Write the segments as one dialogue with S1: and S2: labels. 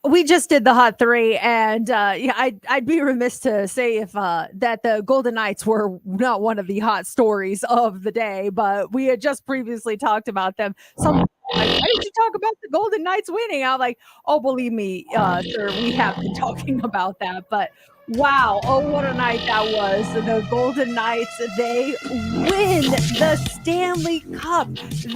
S1: We just did the hot three, and yeah, I'd be remiss to say if that the Golden Knights were not one of the hot stories of the day, but we had just previously talked about them. Some like, why did you talk about the Golden Knights winning? I'm like, oh, believe me, sir, we have been talking about that. But wow, oh, what a night that was! The Golden Knights, they win the Stanley Cup.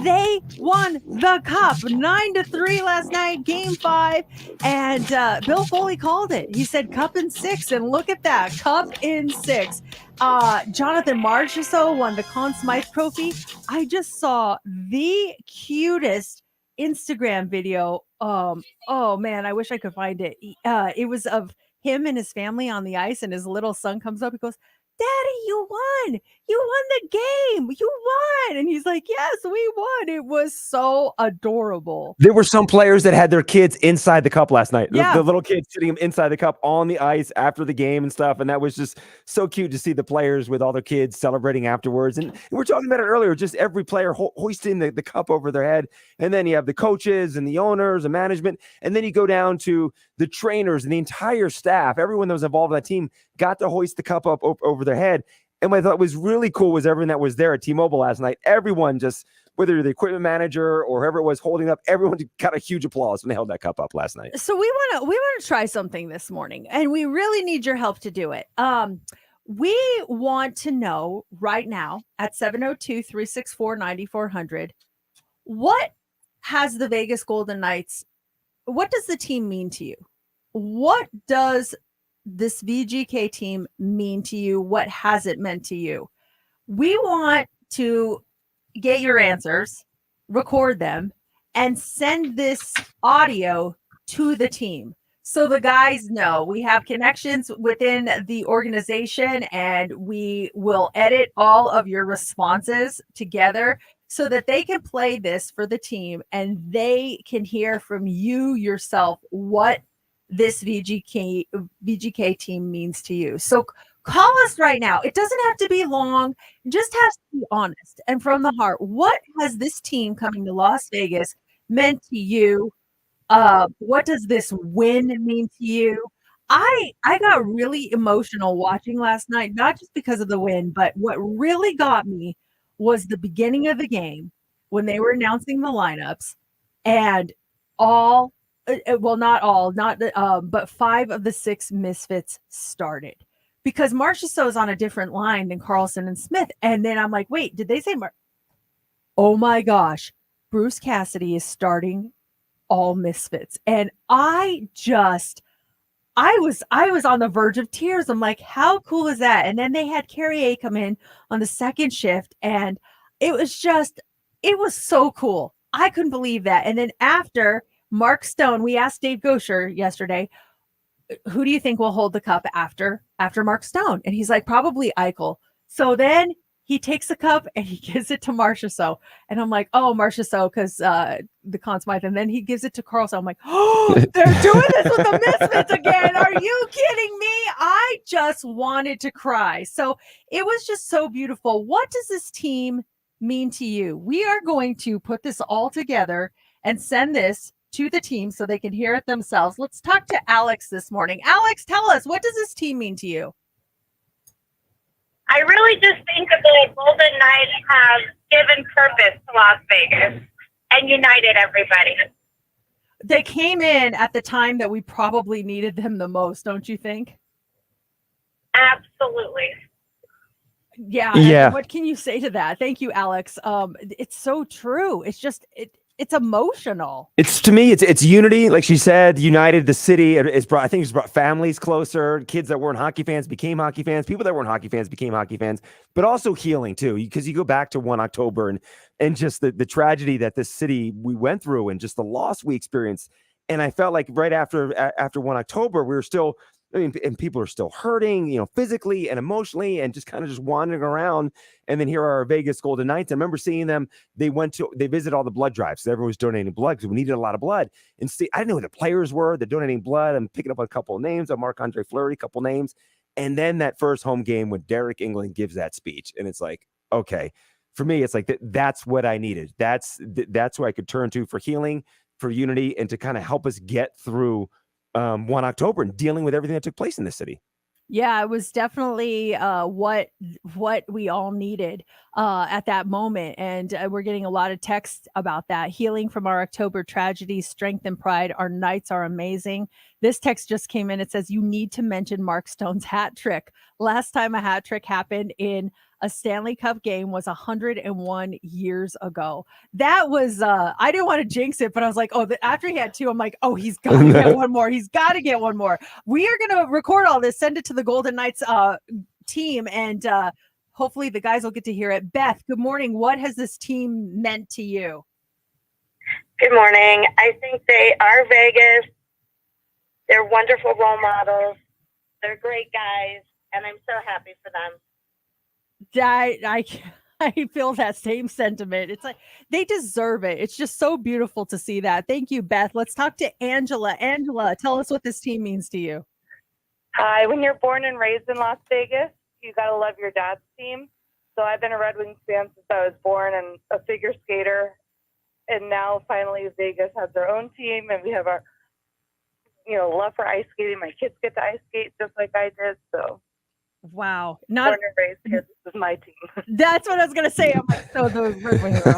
S1: They won the cup 9-3 last night, Game 5. And Bill Foley called it. He said cup in 6, and look at that, cup in 6. Jonathan Marchessault won the Conn Smythe Trophy. I just saw the cutest Instagram video. Oh man, I wish I could find it. It was of him and his family on the ice, and his little son comes up. He goes, "Daddy, you won! You won the game! You won!" And he's like, "Yes, we won!" It was so adorable.
S2: There were some players that had their kids inside the cup last night.
S1: Yeah.
S2: The little kids sitting inside the cup on the ice after the game and stuff. And that was just so cute to see the players with all their kids celebrating afterwards. And we were talking about it earlier, just every player hoisting the cup over their head. And then you have the coaches and the owners and management. And then you go down to the trainers and the entire staff. Everyone that was involved in that team got to hoist the cup up over their head. And what I thought was really cool was everyone that was there at T-Mobile last night. Everyone just, whether you're the equipment manager or whoever it was holding up, everyone got a huge applause when they held that cup up last night.
S1: So we want to try something this morning, and we really need your help to do it. We want to know right now at 702-364-9400, what has the Vegas Golden Knights, what does the team mean to you? What does this VGK team mean to you? What has it meant to you? We want to get your answers, record them, and send this audio to the team so the guys know. We have connections within the organization, and we will edit all of your responses together so that they can play this for the team and they can hear from you yourself what this VGK team means to you. So call us right now. It doesn't have to be long. It just has to be honest and from the heart. What has this team coming to Las Vegas meant to you? What does this win mean to you? I got really emotional watching last night, not just because of the win, but what really got me was the beginning of the game when they were announcing the lineups, and all well, not all, not but 5 of the 6 misfits started because Marchessault is on a different line than Carlson and Smith. And then I'm like, wait, did they say oh my gosh, Bruce Cassidy is starting all misfits. And I was on the verge of tears. I'm like, how cool is that? And then they had Carrie A come in on the second shift, and it was so cool. I couldn't believe that. And then after Mark Stone, we asked Dave Gosher yesterday, who do you think will hold the cup after Mark Stone? And he's like, probably Eichel. So then he takes the cup and he gives it to Marchessault. And I'm like, oh, Marchessault, because the Conn Smythe. And then he gives it to Carlson. I'm like, oh, they're doing this with the Misfits again. Are you kidding me? I just wanted to cry. So it was just so beautiful. What does this team mean to you? We are going to put this all together and send this to the team so they can hear it themselves. Let's talk to Alex this morning. Alex, tell us, what does this team mean to you?
S3: I really just think that the Golden Knights have given purpose to Las Vegas and united everybody.
S1: They came in at the time that we probably needed them the most, don't you think?
S3: Absolutely.
S1: Yeah. What can you say to that? Thank you, Alex. It's so true. It's just it's emotional.
S2: To me, it's unity. Like she said, united the city. I think it's brought families closer. Kids that weren't hockey fans became hockey fans. People that weren't hockey fans became hockey fans. But also healing too, because you go back to 1 October and just the tragedy that this city we went through and just the loss we experienced. And I felt like right after 1 October, we were still. And people are still hurting, physically and emotionally, and just kind of just wandering around. And then here are our Vegas Golden Knights. I remember seeing them. They visited all the blood drives. So everyone was donating blood because we needed a lot of blood. And I didn't know who the players were. They're donating blood. I'm picking up a couple of names of Marc-Andre Fleury, a couple names. And then that first home game when Derek England gives that speech. And it's like, okay, for me, it's like that's what I needed. That's who I could turn to for healing, for unity, and to kind of help us get through 1 October and dealing with everything that took place in this city.
S1: Yeah, it was definitely what we all needed at that moment, and we're getting a lot of texts about that. Healing from our October tragedy, strength and pride. Our nights are amazing. This text just came in. It says you need to mention Mark Stone's hat trick. Last time a hat trick happened in a Stanley Cup game was 101 years ago. That was I didn't want to jinx it, but I was like, oh, after he had two, I'm like, oh, he's got to get one more. He's got to get one more. We are going to record all this, send it to the Golden Knights team, and hopefully the guys will get to hear it. Beth, good morning. What has this team meant to you?
S3: Good morning. I think they are Vegas. They're wonderful role models. They're great guys, and I'm so happy for them.
S1: I feel that same sentiment. It's like they deserve it. It's just so beautiful to see that. Thank you, Beth. Let's talk to Angela. Angela, tell us what this team means to you.
S4: Hi. When you're born and raised in Las Vegas, you got to love your dad's team. So I've been a Red Wings fan since I was born and a figure skater. And now finally Vegas has their own team and we have our, love for ice skating. My kids get to ice skate just like I did. So
S1: wow.
S4: Born and raised here, this is my team.
S1: That's what I was going to say. I'm like, so the Red Wings are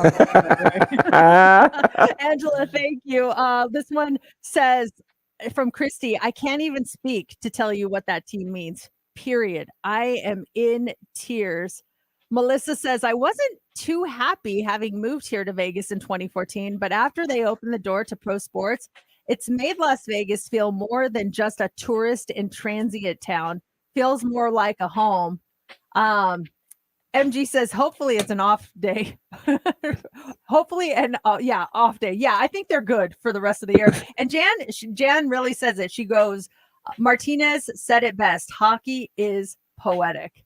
S1: all Angela, thank you. This one says from Christy, I can't even speak to tell you what that team means. Period. I am in tears. Melissa says, I wasn't too happy having moved here to Vegas in 2014, but after they opened the door to pro sports, it's made Las Vegas feel more than just a tourist and transient town. Feels more like a home. MG says, hopefully it's an off day. Hopefully, off day. Yeah, I think they're good for the rest of the year. And Jan really says it. She goes, Martinez said it best. Hockey is poetic.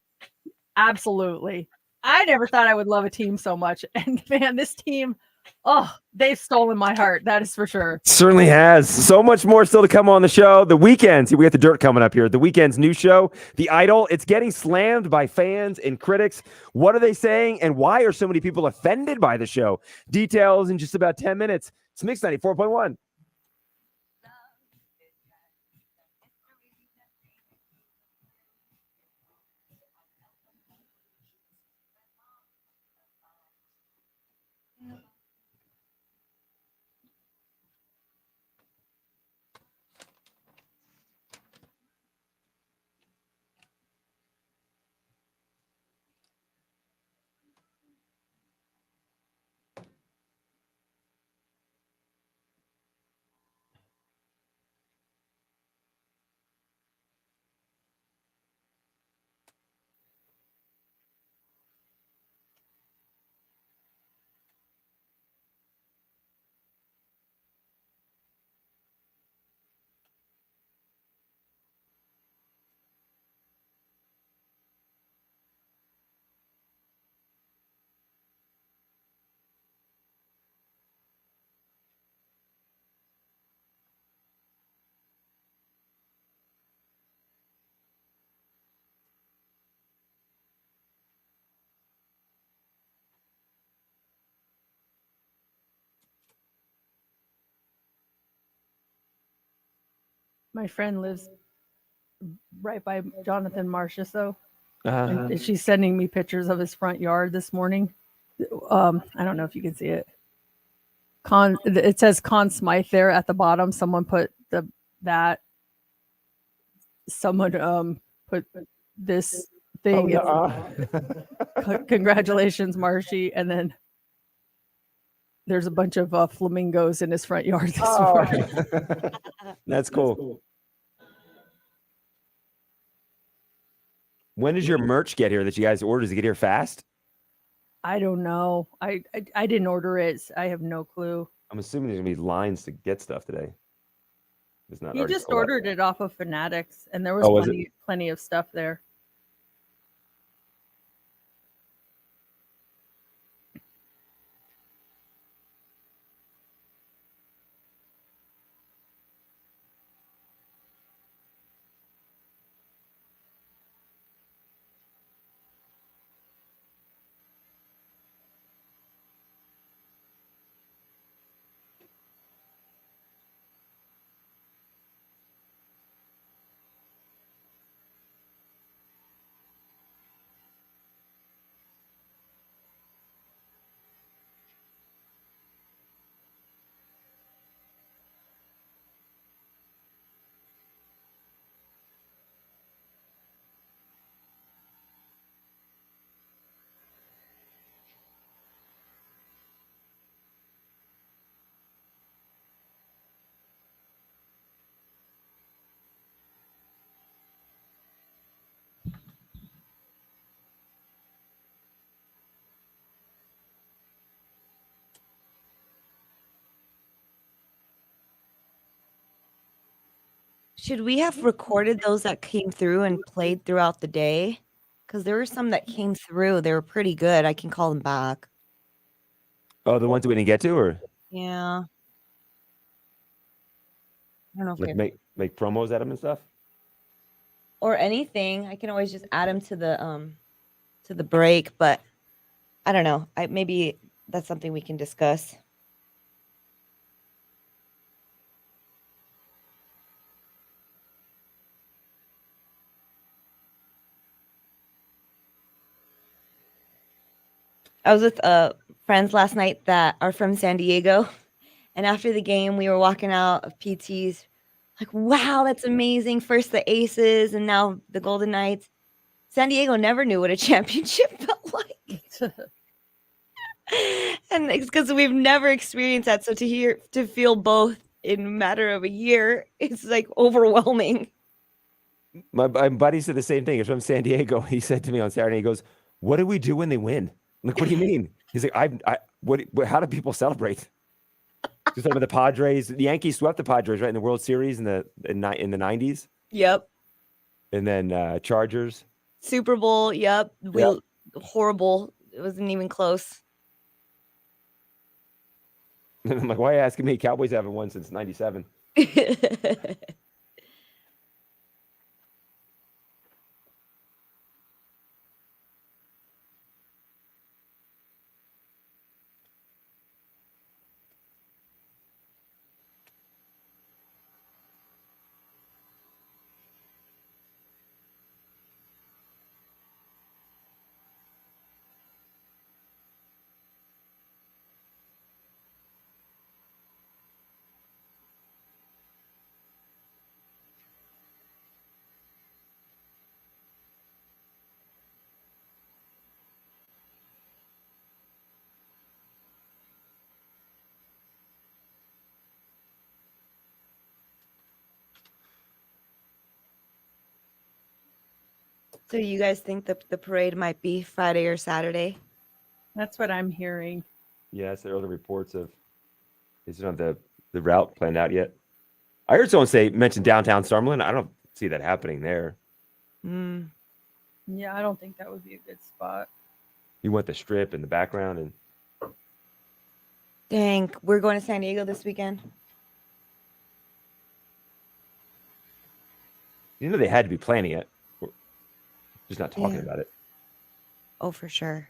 S1: Absolutely. I never thought I would love a team so much. And man, this team, they've stolen my heart. That is for sure.
S2: Certainly has. So much more still to come on the show. The Weekends, we got the dirt coming up here. The Weekend's new show, The Idol. It's getting slammed by fans and critics. What are they saying, and why are so many people offended by the show? Details in just about 10 minutes. It's Mix 94.1.
S1: My friend lives right by Jonathan Marcia, so and she's sending me pictures of his front yard this morning. I don't know if you can see it. It says Conn Smythe there at the bottom. Someone put that. Someone put this thing. Congratulations, Marshy. And then there's a bunch of flamingos in his front yard this morning.
S2: That's cool. When does your merch get here that you guys order? Does it get here fast?
S1: I don't know. I didn't order it. I have no clue.
S2: I'm assuming there's gonna be lines to get stuff today. It's not.
S1: You just ordered it off of Fanatics, and there was plenty of stuff there.
S5: Should we have recorded those that came through and played throughout the day? Because there were some that came through. They were pretty good. I can call them back.
S2: Oh, the ones that we didn't get to, or
S5: Yeah. I don't know if
S2: like
S5: they're
S2: make promos at them and stuff.
S5: or anything. I can always just add them to the break, but I don't know. Maybe that's something we can discuss. I was with friends last night that are from San Diego, and after the game, we were walking out of PT's, like, wow, that's amazing. First the Aces, and now the Golden Knights. San Diego never knew what a championship felt like. And it's because we've never experienced that. So to feel both in a matter of a year, it's like overwhelming.
S2: My buddy said the same thing. He's from San Diego. He said to me on Saturday, he goes, "What do we do when they win?" I'm like, what do you mean? He's like, how do people celebrate? Just talking about the Padres. The Yankees swept the Padres, right, in the World Series in the 90s.
S5: Yep.
S2: And then Chargers.
S5: Super Bowl. Yep. Horrible. It wasn't even close.
S2: And I'm like, why are you asking me? Cowboys haven't won since 97.
S5: So you guys think the parade might be Friday or Saturday?
S1: That's what I'm hearing.
S2: Yes, there are other reports of they don't have the route planned out yet. I heard someone mention downtown Summerlin. I don't see that happening there.
S5: Mm.
S1: Yeah, I don't think that would be a good spot.
S2: You want the strip in the background and
S5: Dang, we're going to San Diego this weekend.
S2: you know they had to be planning it. We're just not talking about it.
S5: Oh, for sure.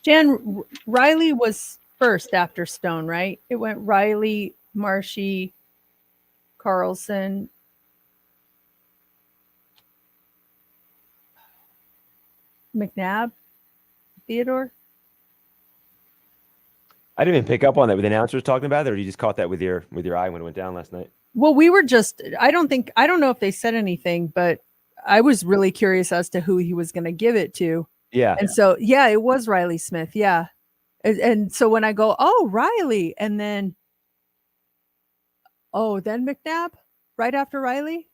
S1: Jan, Riley was first after Stone, right? It went Riley, Marshy, Carlson. McNabb, Theodore.
S2: I didn't even pick up on that with the announcers talking about it, or you just caught that with your eye when it went down last night?
S1: Well, I don't know if they said anything, but I was really curious as to who he was going to give it to.
S2: Yeah.
S1: And so, yeah, it was Riley Smith. Yeah. And so when I go, oh, Riley, and then, then McNabb right after Riley.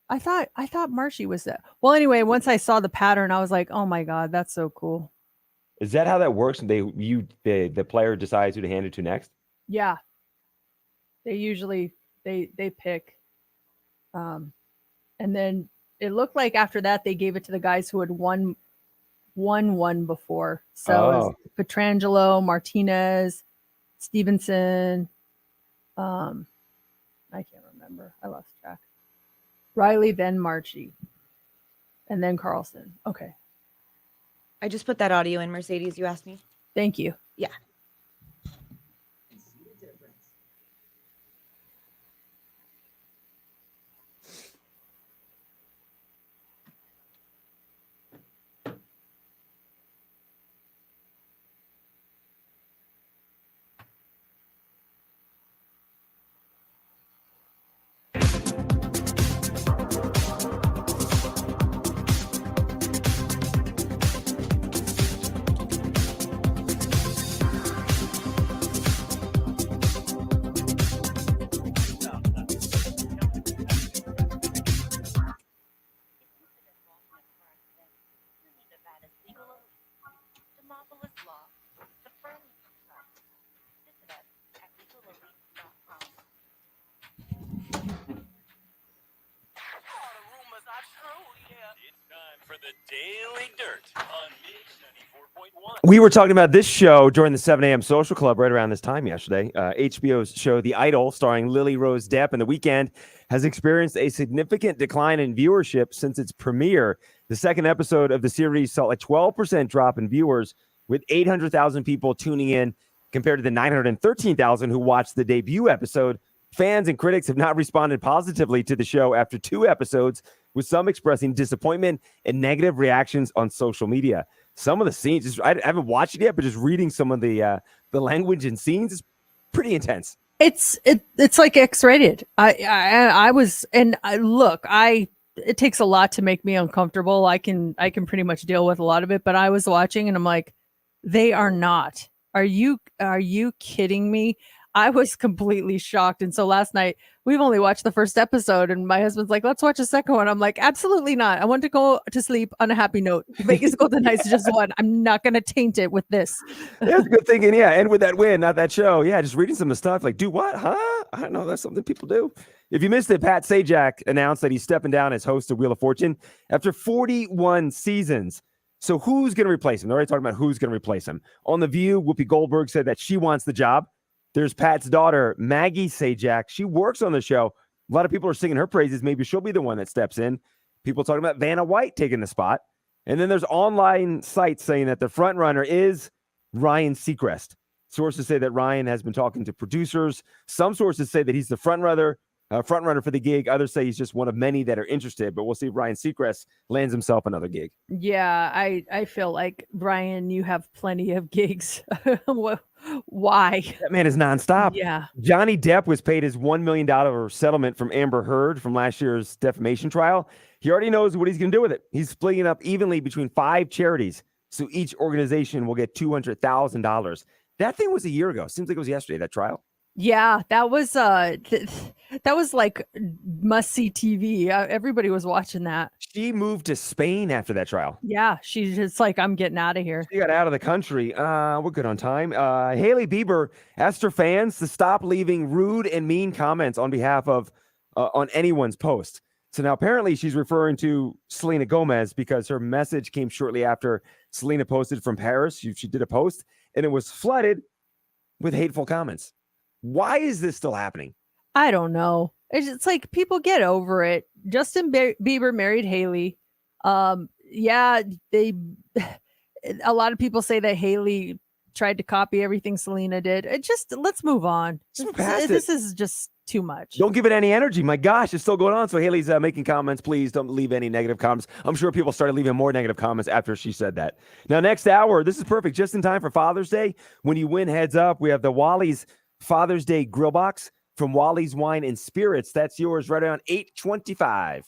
S1: I thought Marshy was that. Well, anyway, once I saw the pattern, I was like, oh my God, that's so cool.
S2: Is that how that works? And the player decides who to hand it to next?
S1: Yeah. They usually they pick. And then it looked like after that they gave it to the guys who had won before. So it was Petrangelo, Martinez, Stevenson. I can't remember. I lost track. Riley, then Marchie, and then Carlson. Okay.
S5: I just put that audio in, Mercedes. You asked me.
S1: Thank you.
S5: Yeah.
S2: We were talking about this show during the 7 a.m. Social Club right around this time yesterday. HBO's show The Idol, starring Lily Rose Depp, and The Weeknd has experienced a significant decline in viewership since its premiere. The second episode of the series saw a 12% drop in viewers, with 800,000 people tuning in compared to the 913,000 who watched the debut episode. Fans and critics have not responded positively to the show after 2 episodes, with some expressing disappointment and negative reactions on social media. Some of the scenes, I haven't watched it yet, but just reading some of the language and scenes is pretty intense.
S1: It's like X-rated. It takes a lot to make me uncomfortable. I can pretty much deal with a lot of it, but I was watching and I'm like, they are not. Are you kidding me? I was completely shocked. And so last night, we've only watched the first episode, and my husband's like, let's watch a second one. I'm like, absolutely not. I want to go to sleep on a happy note. Vegas Golden Knights just won. I'm not going to taint it with this.
S2: That's a good thinking. Yeah. And with that win, not that show. Yeah. Just reading some of the stuff like, do what? Huh? I don't know. That's something people do. If you missed it, Pat Sajak announced that he's stepping down as host of Wheel of Fortune after 41 seasons. So who's going to replace him? They're already talking about who's going to replace him. On The View, Whoopi Goldberg said that she wants the job. There's Pat's daughter, Maggie Sajak. She works on the show. A lot of people are singing her praises. Maybe she'll be the one that steps in. People talking about Vanna White taking the spot. And then there's online sites saying that the front runner is Ryan Seacrest. Sources say that Ryan has been talking to producers. Some sources say that he's the front runner for the gig. Others say he's just one of many that are interested, but we'll see if Ryan Seacrest lands himself another gig.
S1: Yeah, I feel like, Brian, you have plenty of gigs. Why?
S2: That man is nonstop.
S1: Yeah.
S2: Johnny Depp was paid his $1 million settlement from Amber Heard from last year's defamation trial. He already knows what he's going to do with it. He's splitting it up evenly between 5 charities, so each organization will get $200,000. That thing was a year ago. Seems like it was yesterday, that trial.
S1: Yeah, that was like must-see TV. Everybody was watching that.
S2: She moved to Spain after that trial.
S1: Yeah, she's just like, I'm getting out of here.
S2: She got out of the country. We're good on time. Hailey Bieber asked her fans to stop leaving rude and mean comments on behalf of on anyone's post. So now apparently she's referring to Selena Gomez because her message came shortly after Selena posted from Paris. She did a post and it was flooded with hateful comments. Why is this still happening?
S1: I don't know. It's like, people get over it. Justin Bieber married Hailey. Yeah, a lot of people say that Hailey tried to copy everything Selena did. Let's move on. This is just too much.
S2: Don't give it any energy. My gosh, it's still going on. So Hailey's making comments. Please don't leave any negative comments. I'm sure people started leaving more negative comments after she said that. Now, next hour, this is perfect. Just in time for Father's Day. When you win Heads Up, we have the Wally's Father's Day Grill Box. from Wally's Wine and Spirits. That's yours right around 8:25.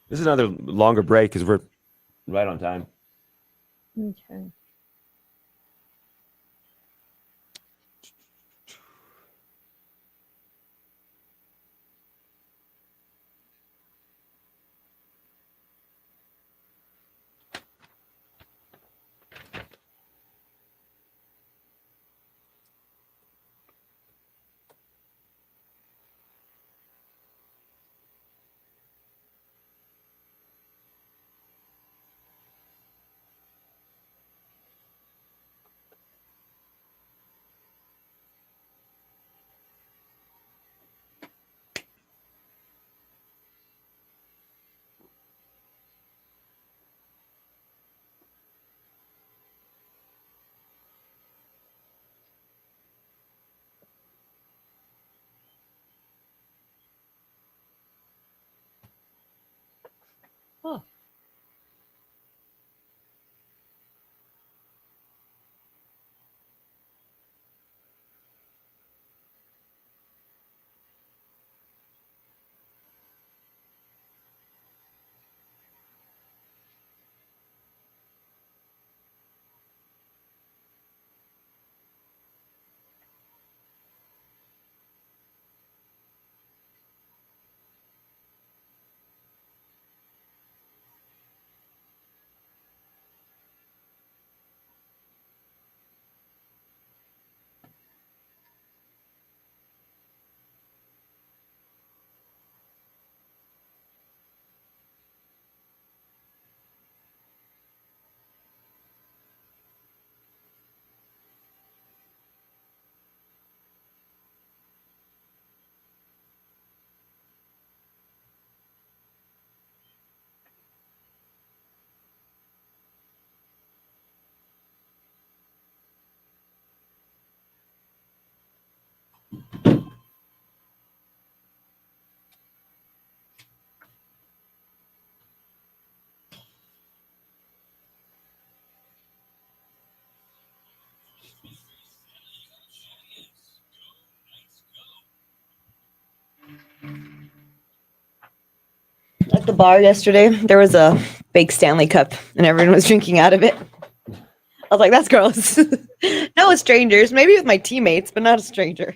S2: This is another longer break because we're right on time.
S1: Okay. Oh.
S5: At the bar yesterday, there was a fake Stanley Cup and everyone was drinking out of it. I was like, that's gross. No, with strangers, maybe with my teammates, but not a stranger.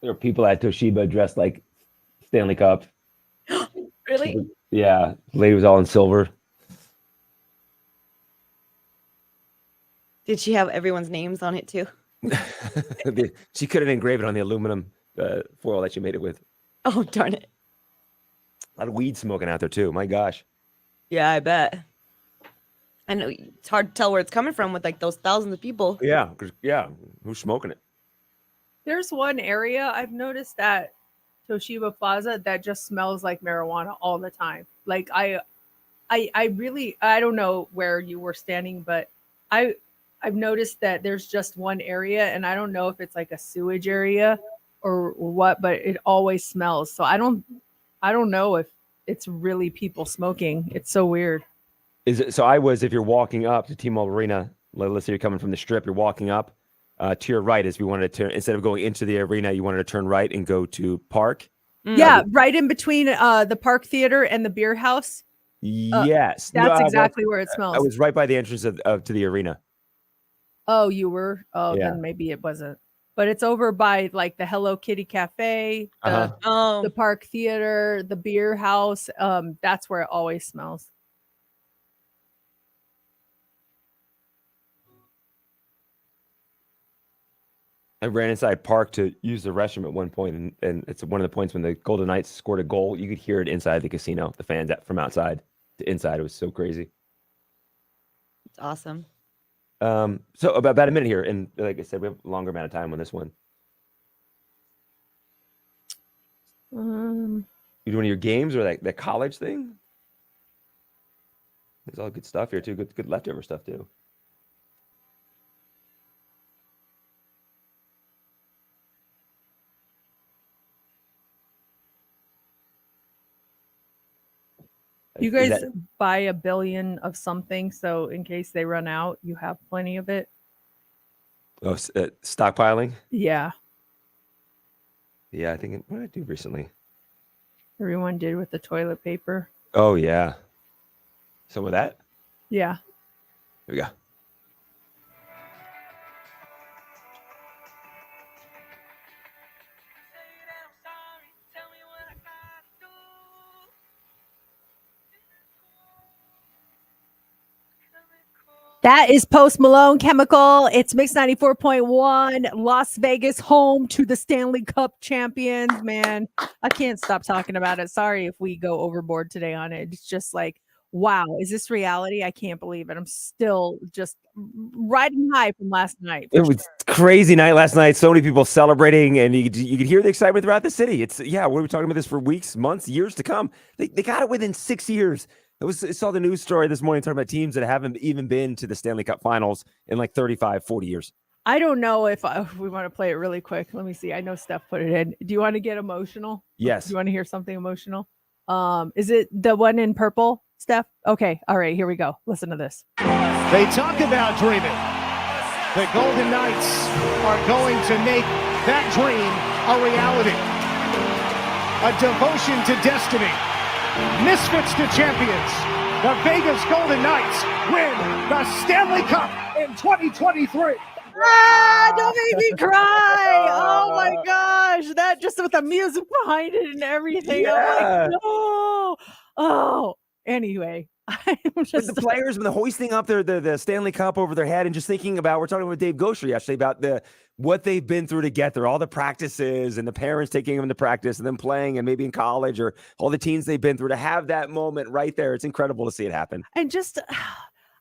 S2: There are people at Toshiba dressed like Stanley Cup.
S5: Really?
S2: Yeah, the lady was all in silver.
S5: Did she have everyone's names on it too?
S2: She couldn't engrave it on the aluminum foil that she made it with.
S5: Oh, darn it.
S2: A lot of weed smoking out there too. My gosh.
S5: Yeah, I bet. I know it's hard to tell where it's coming from with like those thousands of people.
S2: Yeah, who's smoking it?
S1: There's one area I've noticed at Toshiba Plaza that just smells like marijuana all the time. Like I really, I don't know where you were standing, but I've noticed that there's just one area, and I don't know if it's like a sewage area or what, but it always smells. So I don't know if it's really people smoking. It's so weird.
S2: Is it, so I was, if you're walking up to T-Mobile Arena, let's say you're coming from the Strip, you're walking up to your right, as we wanted to turn, instead of going into the arena, you wanted to turn right and go to Park.
S1: Yeah, right in between the Park Theater and the beer house.
S2: Yes.
S1: That's exactly where it smells.
S2: I was right by the entrance of to the arena.
S1: Oh, you were? Oh,
S2: Yeah.
S1: then maybe it wasn't. But it's over by like the Hello Kitty Cafe, the Park Theater, the beer house. That's where it always smells.
S2: I ran inside Park to use the restroom at one point, and it's one of the points when the Golden Knights scored a goal. You could hear it inside the casino, the fans from outside. to inside. It was so crazy.
S5: It's awesome.
S2: So about a minute here, and like I said, we have a longer amount of time on this one. You do one of your games or that college thing? There's all good stuff here too. Good leftover stuff too.
S1: You
S2: Is
S1: guys
S2: that-
S1: buy a billion of something, so in case they run out, you have plenty of it.
S2: Stockpiling?
S1: Yeah,
S2: Yeah, I think what did I do recently?
S1: everyone did with the toilet paper.
S2: Oh yeah, some of that.
S1: Yeah.
S2: Here we go.
S1: That is Post Malone, Chemical. It's Mix 94.1, Las Vegas, home to the Stanley Cup champions. Man, I can't stop talking about it. Sorry if we go overboard today on it. It's just like, wow, is this reality? I can't believe it. I'm still just riding high from last night.
S2: It was crazy night last night. So many people celebrating, and you could hear the excitement throughout the city. It's we're talking about this for weeks, months, years to come. They got it within 6 years. I saw the news story this morning talking about teams that haven't even been to the Stanley Cup Finals in like 35, 40 years.
S1: I don't know if we want to play it really quick. Let me see. I know Steph put it in. Do you want to get emotional?
S2: Yes.
S1: Do you want to hear something emotional? Is it the one in purple, Steph? Okay. All right. Here we go. Listen to this.
S6: They talk about dreaming. The Golden Knights are going to make that dream a reality. A devotion to destiny. Misfits to champions. The Vegas Golden Knights win the Stanley Cup in 2023.
S1: Don't make me cry. Oh my gosh. That just with the music behind it and everything. I'm
S2: Yeah.
S1: like, no. Oh, anyway. I'm
S2: With
S1: just
S2: the players when they're hoisting up the Stanley Cup over their head and just thinking about, we're talking with Dave Gosher yesterday about what they've been through together, all the practices and the parents taking them to practice and then playing and maybe in college or all the teams they've been through to have that moment right there. It's incredible to see it happen.
S1: and just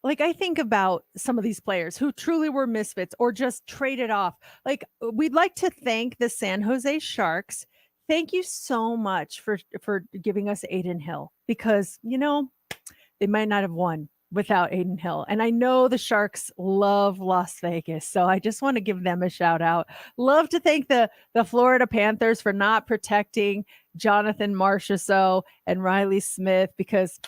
S1: like I think about some of these players who truly were misfits or just traded off. Like we'd like to thank the San Jose Sharks. Thank you so much for giving us Aiden Hill because they might not have won without Aiden Hill. And I know the Sharks love Las Vegas. So I just want to give them a shout out. Love to thank the Florida Panthers for not protecting Jonathan Marchessault and Riley Smith because,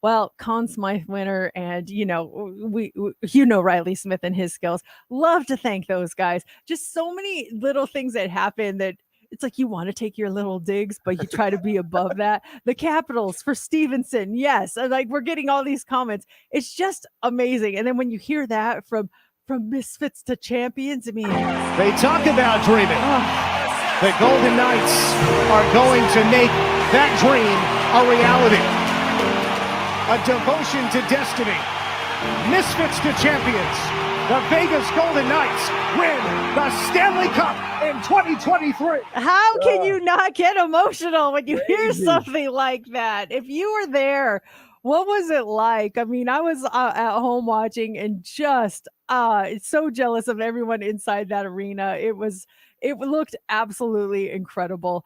S1: well, Conn Smythe winner and, Riley Smith and his skills. Love to thank those guys. Just so many little things that happen that it's like you want to take your little digs, but you try to be above that. The Capitals for Stevenson. Yes. And like we're getting all these comments. It's just amazing. And then when you hear that from misfits to champions, I mean,
S6: They talk about dreaming. The Golden Knights are going to make that dream a reality. A devotion to destiny. Misfits to champions. The Vegas Golden Knights win the Stanley Cup in 2023.
S1: how can you not get emotional when you hear
S2: Crazy.
S1: something like that? If you were there, what was it like? I mean, I was at home watching and just so jealous of everyone inside that arena. It looked absolutely incredible.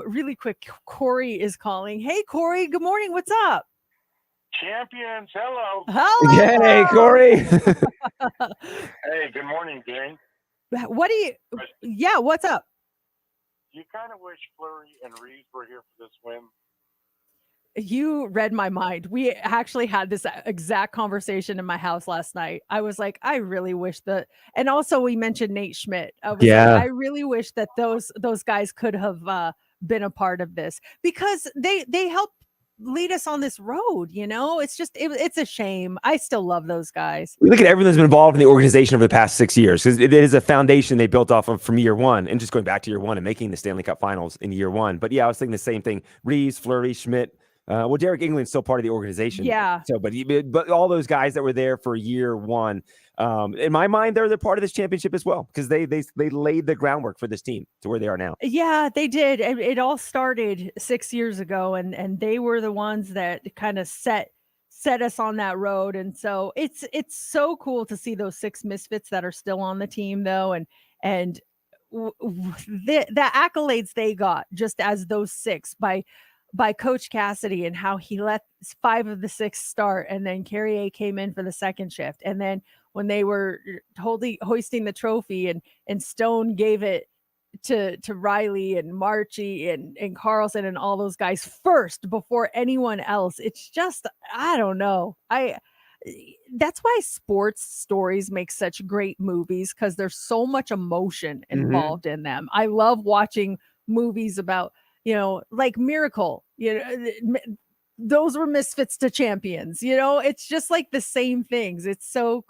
S1: Really quick, Corey is calling. Hey, Corey, good morning. What's up?
S7: Champions, hello.
S1: Hello.
S2: Hey, Corey.
S7: Hey, good morning, gang.
S1: What do you? Yeah, what's up?
S7: You kind of wish Fleury and Reeves were here for this win.
S1: You read my mind. We actually had this exact conversation in my house last night. I was like, I really wish that, and also we mentioned Nate Schmidt. I was
S2: Yeah.
S1: like, I really wish that those guys could have been a part of this because they help lead us on this road. It's just it's a shame. I still love those guys.
S2: We look at everyone that's been involved in the organization over the past 6 years because it is a foundation they built off of from year one and just going back to year one and making the Stanley Cup Finals in year one. But yeah, I was thinking the same thing. Reeves, Fleury, Schmidt. Well, Derek England's still part of the organization.
S1: Yeah.
S2: So, but all those guys that were there for year one, in my mind, they're part of this championship as well because they laid the groundwork for this team to where they are now.
S1: Yeah, they did. It all started 6 years ago, and they were the ones that kind of set set us on that road. And so it's so cool to see those 6 misfits that are still on the team though. And the accolades they got just as those 6 by Coach Cassidy, and how he let 5 of the 6 start, and then Carrier came in for the second shift. And then when they were hoisting the trophy, and Stone gave it to Riley and Marchie and Carlson and all those guys first before anyone else. It's just, I don't know. That's why sports stories make such great movies, because there's so much emotion involved in them. I love watching movies about, like Miracle, those were misfits to champions. It's just like the same things. It's so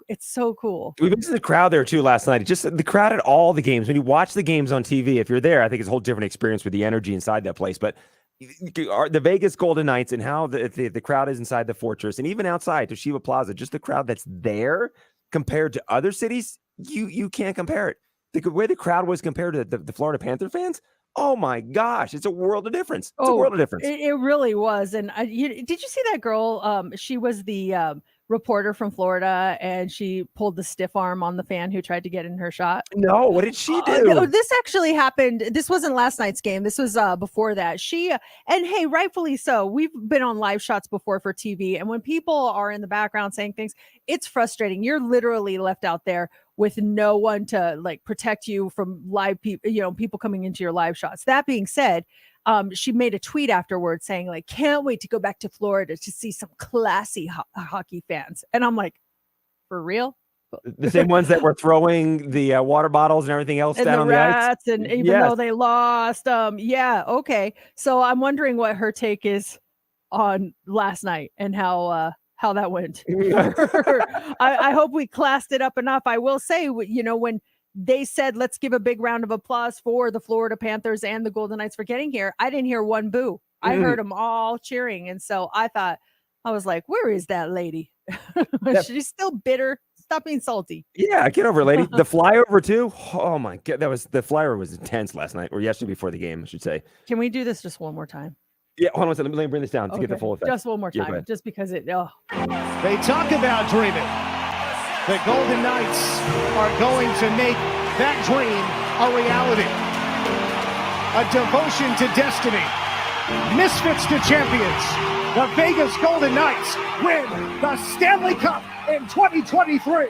S1: cool.
S2: We mentioned the crowd there too last night. Just the crowd at all the games. When you watch the games on TV, if you're there, I think it's a whole different experience with the energy inside that place. But the Vegas Golden Knights and how the crowd is inside the Fortress, and even outside Toshiba Plaza, just the crowd that's there compared to other cities, you can't compare it. The way the crowd was compared to the Florida Panther fans, oh my gosh, it's a world of difference. It's a world of difference.
S1: It really was. And did you see that girl? She was the reporter from Florida, and she pulled the stiff arm on the fan who tried to get in her shot.
S2: No, what did she do?
S1: This actually happened. This wasn't last night's game. This was before that. And hey, rightfully so. We've been on live shots before for TV, and when people are in the background saying things, it's frustrating. You're literally left out there with no one to like protect you from live people, people coming into your live shots. That being said, she made a tweet afterwards saying like, can't wait to go back to Florida to see some classy hockey fans. And I'm like, for real?
S2: The same ones that were throwing the water bottles and everything else
S1: and
S2: down
S1: the
S2: on
S1: rats,
S2: the ice.
S1: and even though they lost, yeah, okay. So I'm wondering what her take is on last night and how that went. I hope we classed it up enough. I will say, when they said, let's give a big round of applause for the Florida Panthers and the Golden Knights for getting here, I didn't hear one boo. I heard them all cheering. And so I was like, where is that lady? She's still bitter. Stop being salty.
S2: Yeah, get over it, lady. The flyover too. Oh my God. The flyover was intense last night, or yesterday before the game, I should say.
S1: Can we do this just one more time?
S2: Yeah, hold on a second. Let me bring this down to get the full effect.
S1: Just one more time, just because it. Oh.
S6: They talk about dreaming. The Golden Knights are going to make that dream a reality. A devotion to destiny. Misfits to champions. The Vegas Golden Knights win the Stanley Cup in 2023.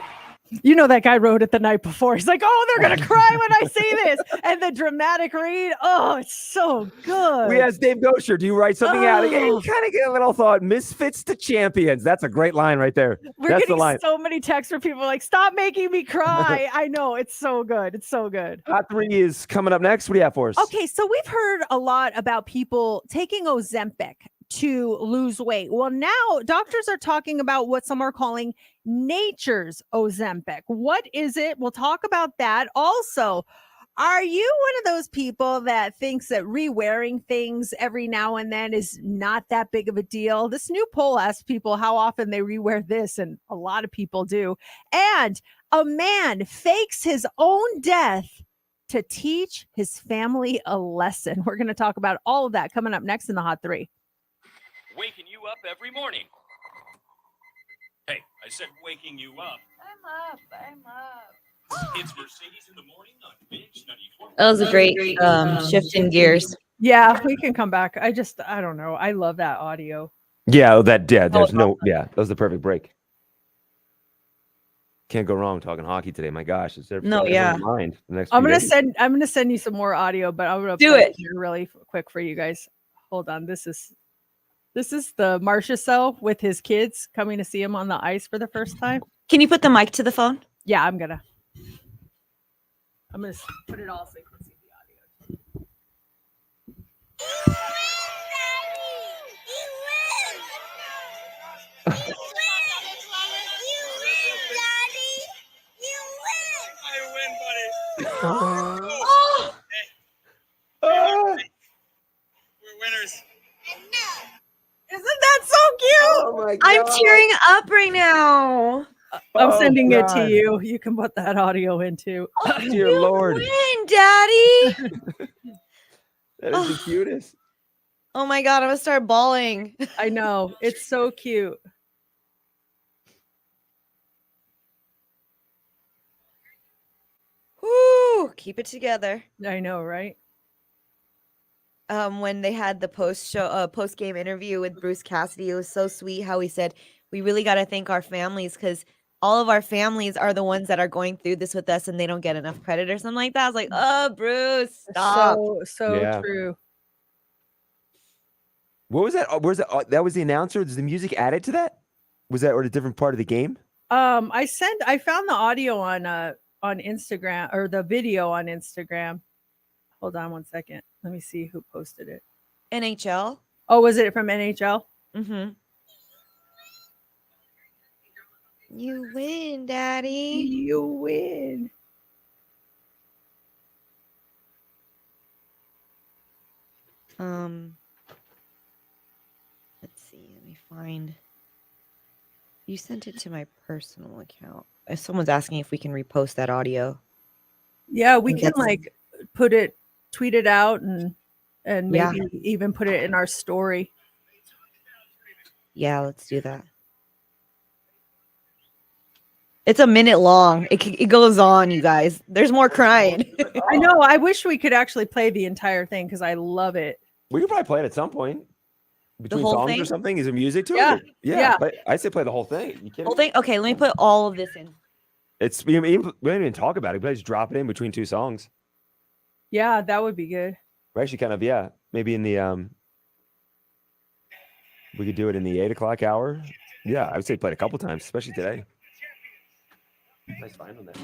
S1: That guy wrote it the night before. He's like, oh, they're going to cry when I say this. And the dramatic read. Oh, it's so good.
S2: We asked Dave Gosher, do you write something out? You kind of get a little thought. Misfits to champions. That's a great line right there. That's the line.
S1: So many texts from people like, stop making me cry. I know. It's so good. It's so good.
S2: Hot 3 is coming up next. What do you have for us?
S1: Okay, so we've heard a lot about people taking Ozempic to lose weight. Well, now doctors are talking about what some are calling nature's Ozempic. What is it? We'll talk about that. Also, are you one of those people that thinks that re-wearing things every now and then is not that big of a deal? This new poll asks people how often they re-wear this, and a lot of people do. And a man fakes his own death to teach his family a lesson. We're going to talk about all of that coming up next in the Hot 3.
S8: Waking you up every morning. Hey, I said waking you up.
S9: I'm up.
S8: It's Mercedes in the morning on Bitch 94.
S5: That was a great shift in gears.
S1: Yeah, we can come back. I don't know. I love that audio.
S2: Yeah, that was the perfect break. Can't go wrong talking hockey today. My gosh, it's mind.
S1: I'm gonna send you some more audio, but I'm gonna
S5: do it
S1: here really quick for you guys. Hold on. This is the Marchessault with his kids coming to see him on the ice for the first time.
S5: Can you put the mic to the phone?
S1: Yeah, I'm gonna put it all so you can see the audio.
S8: Oh. We're winners.
S1: Isn't that so cute?
S2: Oh my God.
S5: I'm tearing up right now.
S1: I'm sending it to you. You can put that audio in too.
S2: Oh, dear Lord.
S5: Win, Daddy.
S2: That is the cutest.
S5: Oh my God, I'm gonna start bawling.
S1: I know. It's so cute.
S5: Whoo, keep it together.
S1: I know, right?
S5: When they had the post game interview with Bruce Cassidy, it was so sweet how he said, "We really got to thank our families because all of our families are the ones that are going through this with us, and they don't get enough credit or something like that." I was like, "Oh, Bruce, stop!"
S1: So
S2: Yeah.
S1: true.
S2: What was that? Where's that? That was the announcer. Is the music added to that? Was that or a different part of the game?
S1: I found the audio on Instagram, or the video on Instagram. Hold on one second. Let me see who posted it.
S5: NHL.
S1: Oh, was it from NHL?
S5: Mm-hmm. You win, Daddy.
S1: You win.
S5: Let's see. Let me find. You sent it to my personal account. Someone's asking if we can repost that audio.
S1: Yeah, we
S5: think
S1: can
S5: that's-
S1: like tweet it out and
S5: Yeah.
S1: maybe even put it in our story.
S5: Yeah, let's do that. It's a minute long. It goes on, you guys. There's more crying.
S1: I know. I wish we could actually play the entire thing because I love it.
S2: We could probably play it at some point. Between
S5: whole
S2: songs or
S5: thing?
S2: something? Is there music to
S1: Yeah,
S2: it? Yeah.
S1: yeah.
S2: But I say play the whole thing. You kidding?
S5: Whole thing. Okay, let me put all of this in.
S2: It's we didn't even talk about it. We just drop it in between two songs.
S1: Yeah, that would be good.
S2: We're actually kind of maybe in the we could do it in the 8 o'clock hour. Yeah, I would say play it a couple times, especially today. Nice find on that.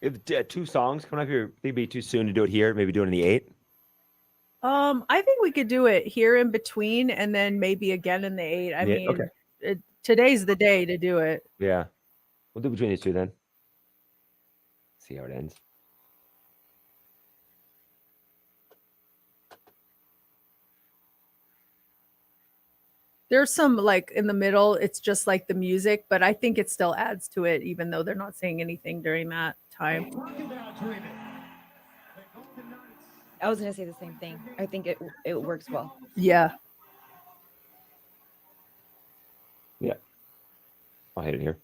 S2: If 2 songs coming up here, I think it'd be too soon to do it here. Maybe do it in the 8.
S1: I think we could do it here in between, and then maybe again in the 8. I
S2: Yeah,
S1: mean,
S2: okay.
S1: Today's the day to do it.
S2: Yeah, we'll do between these 2 then. See how it ends.
S1: There's some like in the middle, it's just like the music, but I think it still adds to it, even though they're not saying anything during that time.
S5: I was gonna say the same thing. I think it works well.
S1: Yeah.
S2: Yeah, I'll hit it here.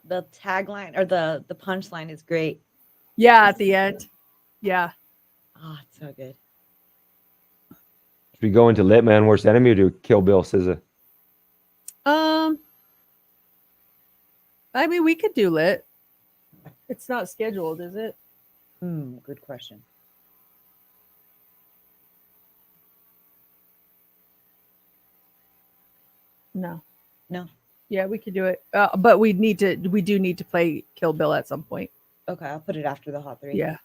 S5: The tagline or the punchline is great.
S1: Yeah, at the end. Yeah.
S5: Oh, it's so good.
S2: Should we go into Lit Man Worst Enemy or do Kill Bill SZA?
S1: I mean, we could do Lit. It's not scheduled, is it?
S5: Good question.
S1: No.
S5: No.
S1: Yeah, we could do it. But we do need to play Kill Bill at some point.
S5: Okay, I'll put it after the Hot 3.
S1: Yeah.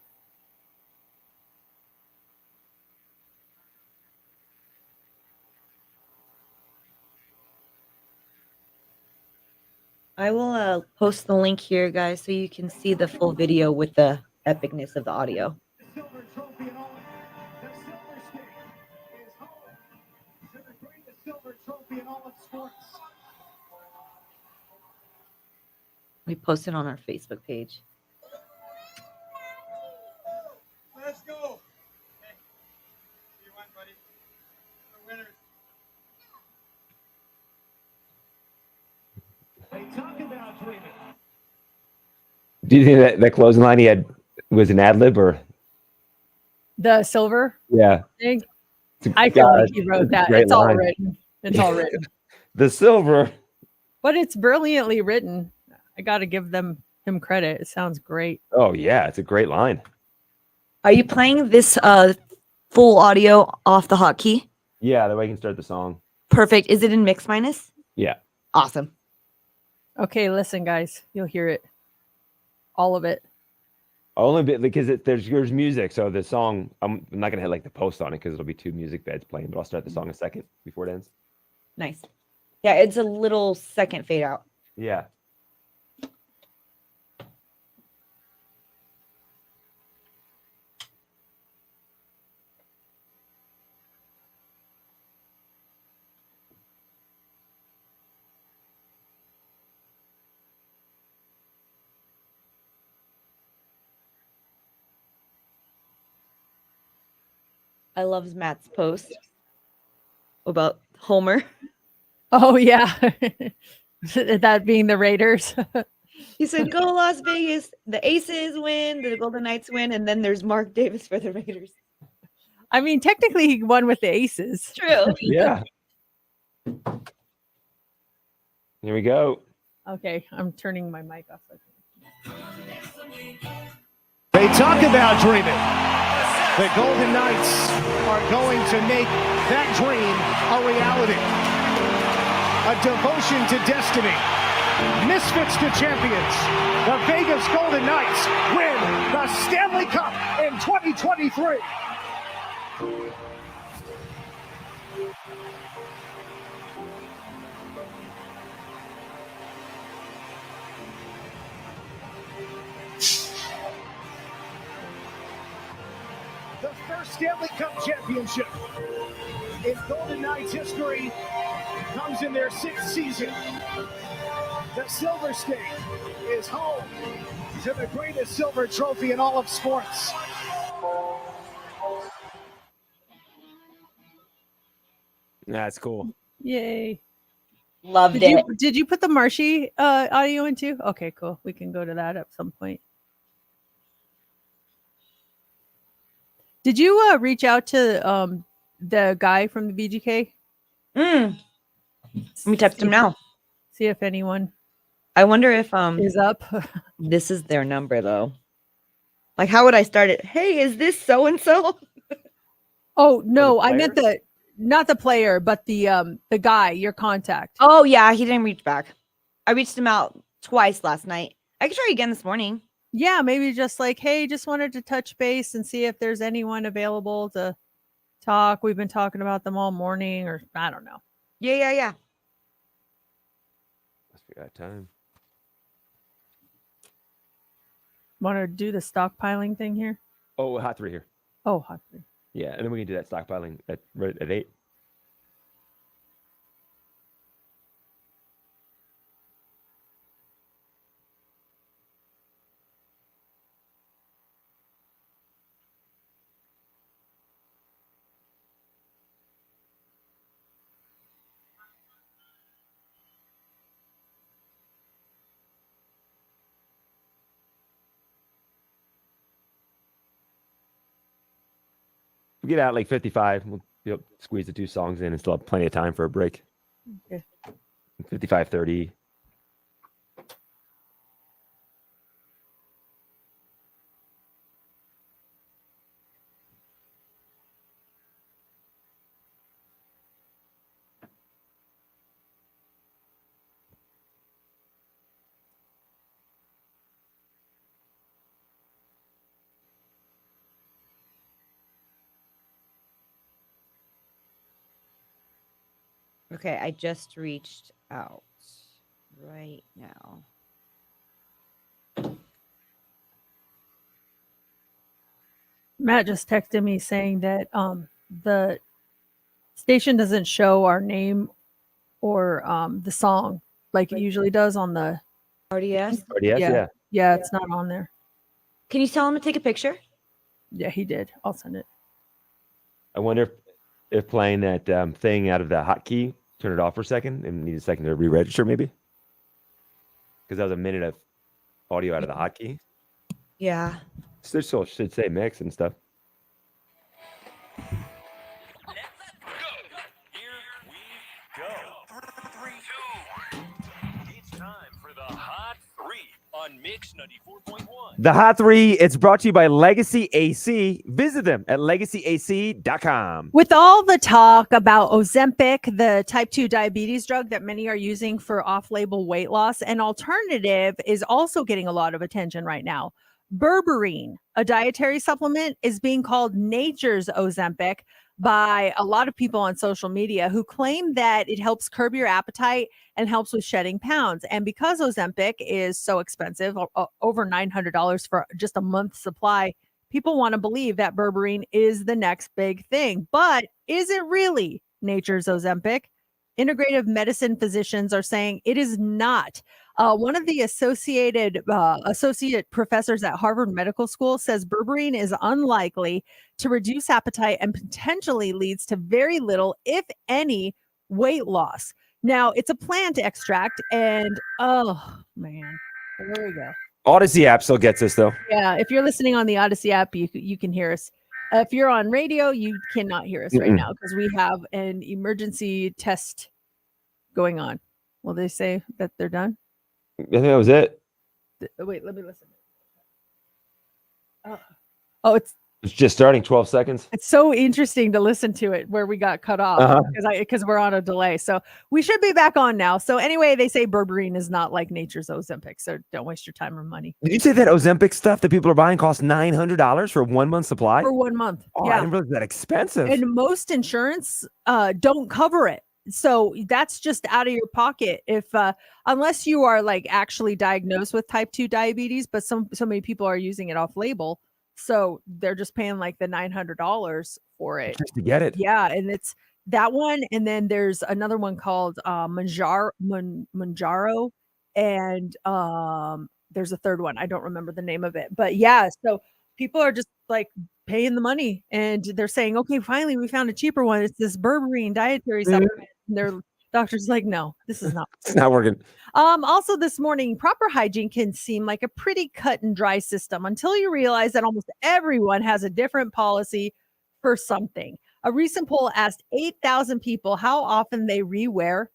S5: I will post the link here, guys, so you can see the full video with the epicness of the audio.
S6: Silver trophy and all. The Silver State is home to the greatest silver trophy in all of sports.
S5: We posted on our Facebook page.
S7: Let's go. Hey, you won, buddy. The winners.
S6: They talk about dreaming.
S2: Do you think that closing line he had was an ad lib or?
S1: The silver
S2: Yeah,
S1: thing.
S2: It's a-
S1: I feel
S2: God,
S1: like he wrote
S2: it's a
S1: that.
S2: great
S1: It's all
S2: line.
S1: written. It's all written.
S2: The silver.
S1: But it's brilliantly written. I got to give him credit. It sounds great.
S2: Oh yeah, it's a great line.
S5: Are you playing this full audio off the hotkey?
S2: Yeah, that way you can start the song.
S5: Perfect. Is it in mix minus?
S2: Yeah.
S5: Awesome.
S1: Okay, listen, guys. You'll hear it. All of it.
S2: Only bit because there's music, so the song I'm not gonna hit like the post on it because it'll be 2 music beds playing, but I'll start the song in a second before it ends.
S5: Nice. Yeah, it's a little second fade out.
S2: Yeah.
S5: I love Matt's post about Homer.
S1: Oh, yeah. That being the Raiders.
S5: He said, "Go Las Vegas. The Aces win, the Golden Knights win, and then there's Mark Davis for the Raiders."
S1: I mean, technically, he won with the Aces.
S5: True.
S2: Yeah. Here we go.
S1: Okay, I'm turning my mic off.
S6: They talk about dreaming. The Golden Knights are going to make that dream a reality. A devotion to destiny. Misfits to champions. The Vegas Golden Knights win the Stanley Cup in 2023. The first Stanley Cup championship in Golden Knights history comes in their 6th season. The Silver State is home to the greatest silver trophy in all of sports.
S2: That's cool.
S1: Yay.
S5: Loved
S1: Did
S5: it.
S1: you put the Marshy audio in too? Okay, cool. We can go to that at some point. Did you reach out to the guy from the VGK?
S5: Let me text him now.
S1: See if anyone
S5: I wonder if
S1: is up.
S5: this is their number though. Like, how would I start it? Hey, is this so and so?
S1: Oh no,
S2: the
S1: I meant not the player, but the guy, your contact.
S5: Oh yeah, he didn't reach back. I reached him out twice last night. I could try again this morning.
S1: Yeah, maybe just like, hey, just wanted to touch base and see if there's anyone available to talk. We've been talking about them all morning, or I don't know.
S5: Yeah.
S2: Must be out of time.
S1: Want to do the stockpiling thing here?
S2: Oh, hot 3 here.
S1: Oh, hot.
S2: Yeah, and then we can do that stockpiling right at 8. We get out like 55. We'll be able to squeeze the 2 songs in and still have plenty of time for a break.
S1: Okay.
S2: 55:30.
S5: Okay, I just reached out right now.
S1: Matt just texted me saying that the station doesn't show our name or the song like it usually does on the
S5: RDS.
S2: Yeah.
S1: yeah, it's not on there.
S5: Can you tell him to take a picture?
S1: Yeah, he did. I'll send it.
S2: I wonder if playing that thing out of the hotkey, turn it off for a second and need a second to re-register maybe. Because that was a minute of audio out of the hotkey.
S5: Yeah.
S2: So still should say mix and stuff.
S8: Here we go. 3, 2. It's time for the Hot 3 on Mix 94.1.
S2: The Hot 3, it's brought to you by Legacy AC. Visit them at legacyac.com.
S1: With all the talk about Ozempic, the type 2 diabetes drug that many are using for off-label weight loss, an alternative is also getting a lot of attention right now. Berberine, a dietary supplement, is being called nature's Ozempic by a lot of people on social media who claim that it helps curb your appetite and helps with shedding pounds. And because Ozempic is so expensive, over $900 for just a month's supply, people want to believe that berberine is the next big thing. But is it really nature's Ozempic? Integrative medicine physicians are saying it is not. One of the associate professors at Harvard Medical School says berberine is unlikely to reduce appetite and potentially leads to very little, if any, weight loss. Now, it's a plant extract, and oh man, there we go.
S2: Odyssey app still gets us though.
S1: Yeah, if you're listening on the Odyssey app, you can hear us. If you're on radio, you cannot hear us right now because we have an emergency test going on. Will they say that they're done?
S2: I think that was it.
S1: Wait, let me listen. Oh, it's
S2: just starting 12 seconds.
S1: It's so interesting to listen to it where we got cut off because we're on a delay. So we should be back on now. So anyway, they say berberine is not like nature's Ozempic. So don't waste your time or money.
S2: Did you say that Ozempic stuff that people are buying costs $900 for a 1 month supply?
S1: For 1 month.
S2: Oh,
S1: yeah.
S2: I didn't realize that expensive.
S1: And most insurance don't cover it. So that's just out of your pocket if unless you are like actually diagnosed with type 2 diabetes, but so many people are using it off label. So they're just paying like the $900 for it.
S2: Just to get it.
S1: Yeah. And it's that one. And then there's another one called Manjaro. And there's a third one. I don't remember the name of it. But yeah, so people are just like paying the money and they're saying, okay, finally we found a cheaper one. It's this berberine dietary supplement. And their doctor's like, no, this is not.
S2: It's not working.
S1: Also this morning, proper hygiene can seem like a pretty cut and dry system until you realize that almost everyone has a different policy for something. A recent poll asked 8,000 people how often they rewear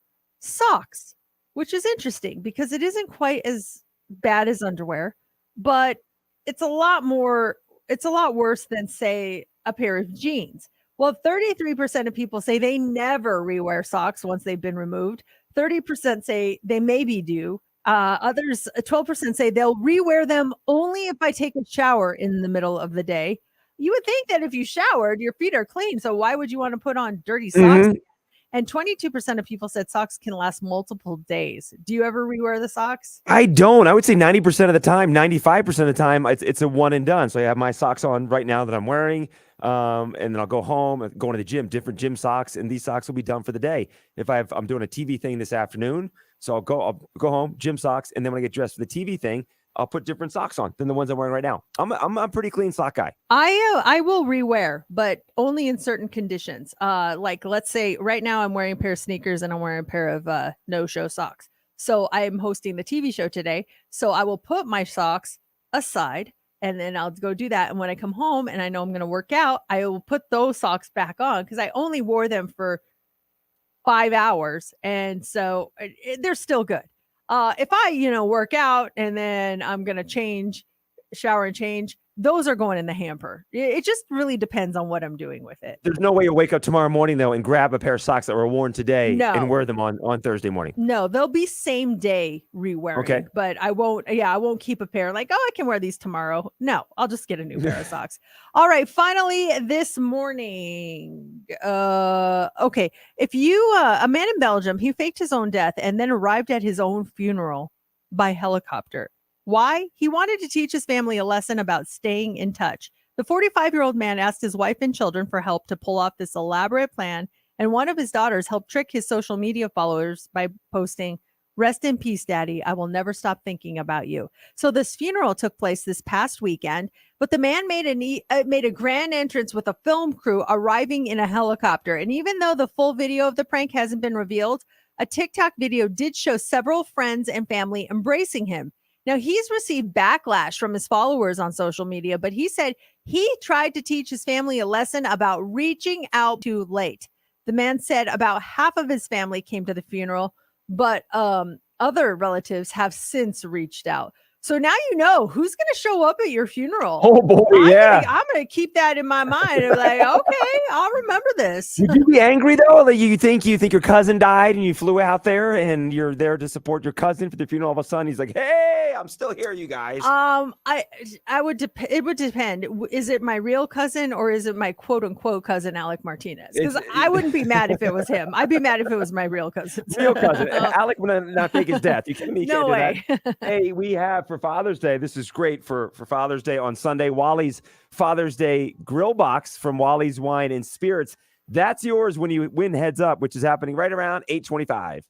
S1: socks, which is interesting because it isn't quite as bad as underwear, but it's a lot worse than, say, a pair of jeans. Well, 33% of people say they never rewear socks once they've been removed. 30% say they maybe do. Others, 12% say they'll rewear them only if I take a shower in the middle of the day. You would think that if you showered, your feet are clean. So why would you want to put on dirty socks?
S2: Mhm.
S1: And 22% of people said socks can last multiple days. Do you ever rewear the socks?
S2: I don't. I would say 90% of the time, 95% of the time, it's a one and done. So I have my socks on right now that I'm wearing. And then I'll go home and go to the gym, different gym socks, and these socks will be done for the day. If I'm doing a TV thing this afternoon, so I'll go home, gym socks, and then when I get dressed for the TV thing, I'll put different socks on than the ones I'm wearing right now. I'm a pretty clean sock guy.
S1: I will rewear, but only in certain conditions. Like let's say right now I'm wearing a pair of sneakers and I'm wearing a pair of no-show socks. So I'm hosting the TV show today. So I will put my socks aside and then I'll go do that. And when I come home and I know I'm going to work out, I will put those socks back on because I only wore them for 5 hours. And so they're still good. If I, work out and then I'm going to shower and change, those are going in the hamper. It just really depends on what I'm doing with it.
S2: There's no way you'll wake up tomorrow morning though and grab a pair of socks that were worn today
S1: No.
S2: and wear them on Thursday morning.
S1: No, they'll be same day rewearing.
S2: Okay.
S1: But I won't keep a pair like, I can wear these tomorrow. No, I'll just get a new pair of socks. All right. Finally, this morning. Okay. If a man in Belgium, he faked his own death and then arrived at his own funeral by helicopter. Why? He wanted to teach his family a lesson about staying in touch. The 45-year-old man asked his wife and children for help to pull off this elaborate plan, and one of his daughters helped trick his social media followers by posting, "Rest in peace, Daddy. I will never stop thinking about you." So this funeral took place this past weekend, but the man made a grand entrance with a film crew arriving in a helicopter. And even though the full video of the prank hasn't been revealed, a TikTok video did show several friends and family embracing him. Now, he's received backlash from his followers on social media, but he said he tried to teach his family a lesson about reaching out too late. The man said about half of his family came to the funeral, but other relatives have since reached out. So now you know who's going to show up at your funeral.
S2: Oh boy, yeah.
S1: I'm going to keep that in my mind. I'm like, okay, I'll remember this.
S2: Would you be angry though that you think your cousin died and you flew out there and you're there to support your cousin for the funeral? All of a sudden he's like, "Hey, I'm still here, you guys."
S1: I would it would depend. Is it my real cousin or is it my quote unquote cousin Alec Martinez? Because I wouldn't be mad if it was him. I'd be mad if it was my real cousin.
S2: Real cousin. Alec would not fake his death. You kidding me? You
S1: No
S2: can't do
S1: way.
S2: that. Hey, we have for Father's Day. This is great for Father's Day on Sunday. Wally's Father's Day grill box from Wally's Wine and Spirits. That's yours when you win Heads Up, which is happening right around 8:25.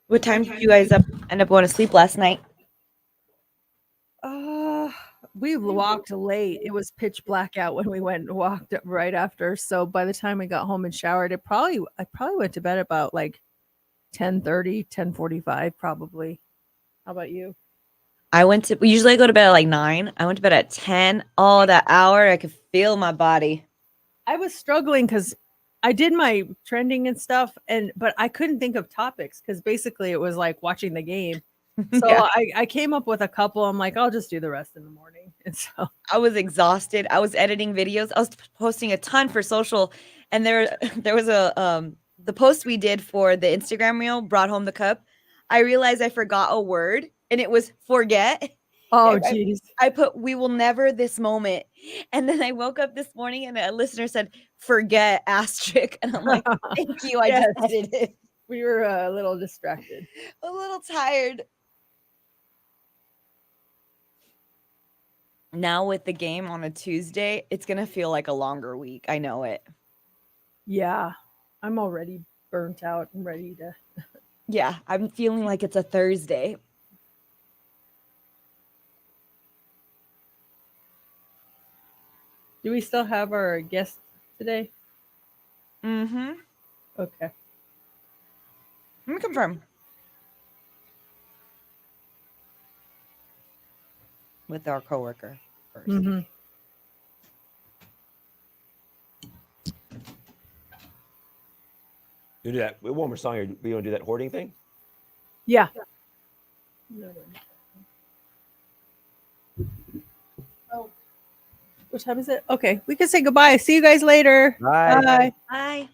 S5: What time did you guys end up going to sleep last night?
S1: We walked late. It was pitch black out when we went and walked right after. So by the time we got home and showered, I probably went to bed about like 10:30, 10:45 probably. How about you?
S5: We usually go to bed at like 9. I went to bed at 10. Oh, that hour, I could feel my body.
S1: I was struggling because I did my trending and stuff, but I couldn't think of topics because basically it was like watching the game. So
S5: Yeah.
S1: I came up with a couple. I'm like, I'll just do the rest in the morning. And so
S5: I was exhausted. I was editing videos. I was posting a ton for social, and there was the post we did for the Instagram reel, Brought Home the Cup. I realized I forgot a word, and it was forget.
S1: oh
S5: I-
S1: geez.
S5: I put "we will never this moment," and then I woke up this morning and a listener said "forget asterisk," and I'm like, "Thank you, I
S1: Yes.
S5: just edited it."
S1: We were a little distracted.
S5: A little tired. Now with the game on a Tuesday, it's gonna feel like a longer week. I know it.
S1: Yeah. I'm already burnt out and ready to.
S5: Yeah, I'm feeling like it's a Thursday.
S1: Do we still have our guest today?
S5: Mm-hmm.
S1: Okay.
S5: Let me confirm. With our coworker.
S10: first.
S1: Mhm.
S2: You do that one more song. Or we want to do that hoarding thing?
S1: Yeah. What time is it? Okay, we can say goodbye. See you guys later.
S2: Bye.
S1: Bye.
S5: Bye.